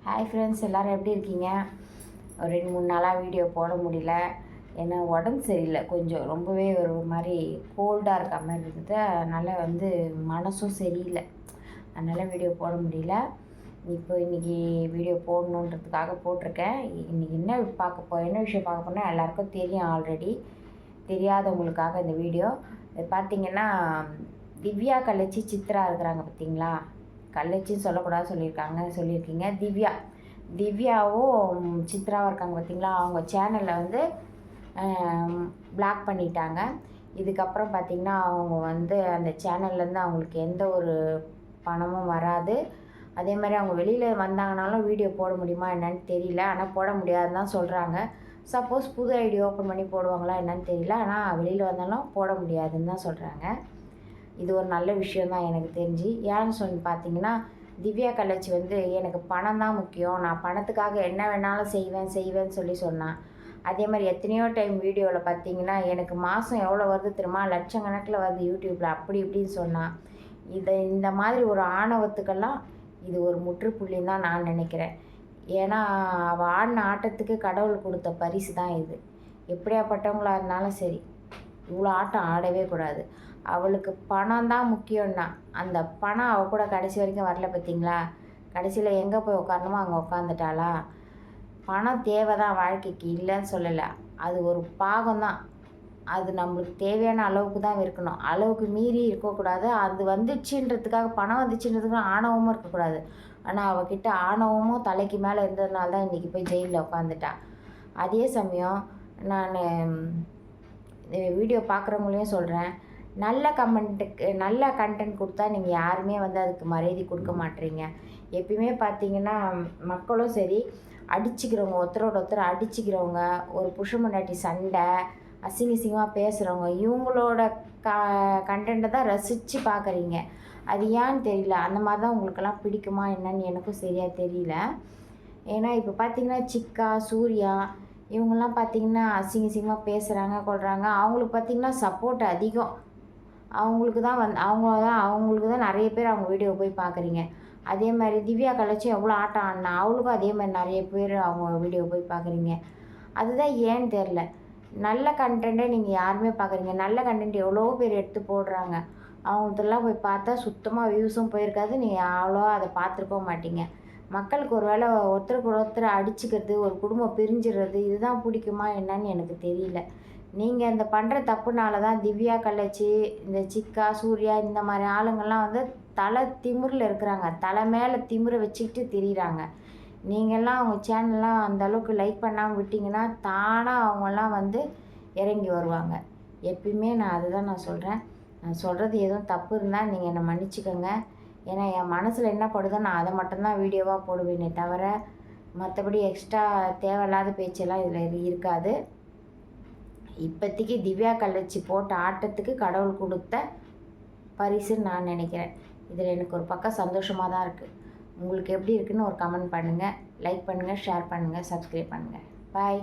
Hi friends, எல்லோரும் எப்படி இருக்கீங்க? ஒரு 2-3 நாளாக வீடியோ போட முடியல. ஏன்னா உடம்பு சரியில்லை, கொஞ்சம் ரொம்பவே ஒரு மாதிரி கோல்டாக இருக்க மாதிரி இருந்தது. அதனால் மனசும் சரியில்லை, அதனால் வீடியோ போட முடியல. இன்றைக்கி வீடியோ போடணுன்றதுக்காக போட்டிருக்கேன். இன்றைக்கி என்ன விஷயம் பார்க்க போனால் எல்லாேருக்கும் தெரியும். ஆல்ரெடி தெரியாதவங்களுக்காக இந்த வீடியோ. பார்த்திங்கன்னா, திவ்யா கலைச்சி சித்ரா இருக்கிறாங்க பார்த்தீங்களா? கள்ளச்சின்னு சொல்லியிருக்கீங்க. திவ்யாவும் சித்ராவும் இருக்காங்க பார்த்தீங்களா? அவங்க சேனலில் பிளாக் பண்ணிட்டாங்க. இதுக்கப்புறம் பார்த்திங்கன்னா, அவங்க அந்த சேனல்லேருந்து அவங்களுக்கு எந்த ஒரு பணமும் வராது. அதே மாதிரி அவங்க வெளியில் வந்தாங்கனாலும் வீடியோ போட முடியுமா என்னன்னு தெரியல. ஆனால் போட முடியாதுன்னு தான் சொல்கிறாங்க. சப்போஸ் புது ஐடி ஓப்பன் பண்ணி போடுவாங்களா என்னன்னு தெரியல. ஆனால் வெளியில் வந்தாலும் போட முடியாதுன்னு தான் சொல்கிறாங்க. இது ஒரு நல்ல விஷயந்தான் எனக்கு தெரிஞ்சு. ஏன்னு பார்த்தீங்கன்னா, திவ்யா கலைச்சி எனக்கு பணம் தான் முக்கியம், நான் பணத்துக்காக என்ன வேணாலும் செய்வேன்னு சொல்லி சொன்னான். அதே மாதிரி எத்தனையோ டைம் வீடியோவில் பார்த்தீங்கன்னா, எனக்கு மாதம் எவ்வளோ வருது தெரியுமா, லட்சக்கணக்கில் வருது யூடியூப்பில், அப்படி இப்படின்னு சொன்னான். இந்த மாதிரி ஒரு ஆணவத்துக்கெல்லாம் இது ஒரு முற்றுப்புள்ளின்னு தான் நான் நினைக்கிறேன். ஏன்னா அவள் ஆடின ஆட்டத்துக்கு கடவுள் கொடுத்த பரிசு தான் இது. எப்படியாப்பட்டவங்களாக இருந்தாலும் சரி, இவ்வளோ ஆட்டம் ஆடவே கூடாது. அவளுக்கு பணம் தான் முக்கியம்னா, அந்த பணம் அவள் கூட கடைசி வரைக்கும் வரல பார்த்தீங்களா? கடைசியில் எங்கே போய் உட்காரணுமோ அங்கே உட்காந்துட்டாளா? பணம் தேவை தான் வாழ்க்கைக்கு, இல்லைன்னு சொல்லலை. அது ஒரு பாகம்தான். அது நம்மளுக்கு தேவையான அளவுக்கு தான் இருக்கணும், அளவுக்கு மீறி இருக்கக்கூடாது. அது வந்துச்சுன்றதுக்காக, பணம் வந்துச்சுன்றதுக்காக ஆணவமும் இருக்கக்கூடாது. ஆனால் அவகிட்ட ஆணவமும் தலைக்கு மேலே இருந்ததுனால தான் இன்றைக்கி போய் ஜெயிலில் உட்காந்துட்டா. அதே சமயம் நான் வீடியோ பார்க்குறவங்களையும் சொல்கிறேன், நல்ல கண்டென்ட் கொடுத்தா நீங்கள் யாருமே அதுக்கு மரியாதை கொடுக்க மாட்டீங்க. எப்பயுமே பார்த்தீங்கன்னா, மக்களும் சரி, அடிச்சுக்கிறவங்க, ஒருத்தர் அடிச்சுக்கிறவங்க, ஒரு புருஷன் பொண்டாட்டி சண்டை, அசிங்கமாக பேசுகிறவங்க, இவங்களோட கண்டென்ட்டை தான் ரசித்து பார்க்குறீங்க. அது ஏன்னு தெரியல. அந்த மாதிரி தான் உங்களுக்கெல்லாம் பிடிக்குமா என்னன்னு எனக்கும் சரியாக தெரியல. ஏன்னா இப்போ பார்த்தீங்கன்னா, சிக்கா, சூர்யா இவங்கெல்லாம் பார்த்திங்கன்னா அசிங்கமாக பேசுகிறாங்க, கொள்கிறாங்க. அவங்களுக்கு பார்த்திங்கன்னா சப்போர்ட் அதிகம். அவங்களுக்கு தான் நிறைய பேர் அவங்க வீடியோ போய் பார்க்குறீங்க. அதே மாதிரி திவ்யா கலைச்சி எவ்வளோ ஆட்டம் ஆடினா, அவங்களுக்கும் அதே மாதிரி நிறைய பேர் அவங்க வீடியோ போய் பார்க்குறீங்க. அதுதான் ஏன்னு தெரில. நல்ல கண்டென்ட்டை நீங்கள் யாருமே பார்க்குறீங்க. நல்ல கண்டென்ட் எவ்வளோ பேர் எடுத்து போடுறாங்க. அவங்கள்ட்டெல்லாம் போய் பார்த்தா சுத்தமாக வியூஸும் போயிருக்காது, நீங்கள் அவ்வளோவா அதை பார்த்துருக்கவும் மாட்டீங்க. மக்களுக்கு ஒரு வேளை ஒருத்தருக்கு ஒருத்தர் அடிச்சுக்கிறது, ஒரு குடும்பம் பிரிஞ்சிடுறது, இதுதான் பிடிக்குமா என்னன்னு எனக்கு தெரியல. நீங்கள் இந்த பண்ணுற தப்புனால தான் திவ்யா கலைச்சி, இந்த சிக்கா, சூர்யா இந்த மாதிரி ஆளுங்கள்லாம் தலை திமிரில் இருக்கிறாங்க. தலை மேலே திமிரை வச்சுக்கிட்டு திரியிறாங்க. நீங்கள்லாம் அவங்க சேனல்லாம் அந்தளவுக்கு லைக் பண்ணாமல் விட்டிங்கன்னா தானாக அவங்கெல்லாம் இறங்கி வருவாங்க. எப்பயுமே நான் அதுதான் சொல்கிறேன். நான் சொல்கிறது எதுவும் தப்பு இருந்தால் நீங்கள் என்னை மன்னிச்சுக்கோங்க. ஏன்னா என் மனசில் என்ன படுதோ நான் அதை மட்டும்தான் வீடியோவாக போடுவேனே தவிர, மற்றபடி எக்ஸ்ட்ரா தேவையில்லாத பேச்செல்லாம் இதில் இருக்காது. இப்போதைக்கு திவ்யா கலைச்சி போட்ட ஆட்டத்துக்கு கடவுள் கொடுத்த பரிசுன்னு நான் நினைக்கிறேன். இதில் எனக்கு ஒரு பக்கம் சந்தோஷமாக தான் இருக்குது. உங்களுக்கு எப்படி இருக்குதுன்னு ஒரு கமெண்ட் பண்ணுங்கள், லைக் பண்ணுங்கள், ஷேர் பண்ணுங்கள், சப்ஸ்கிரைப் பண்ணுங்கள். பாய்.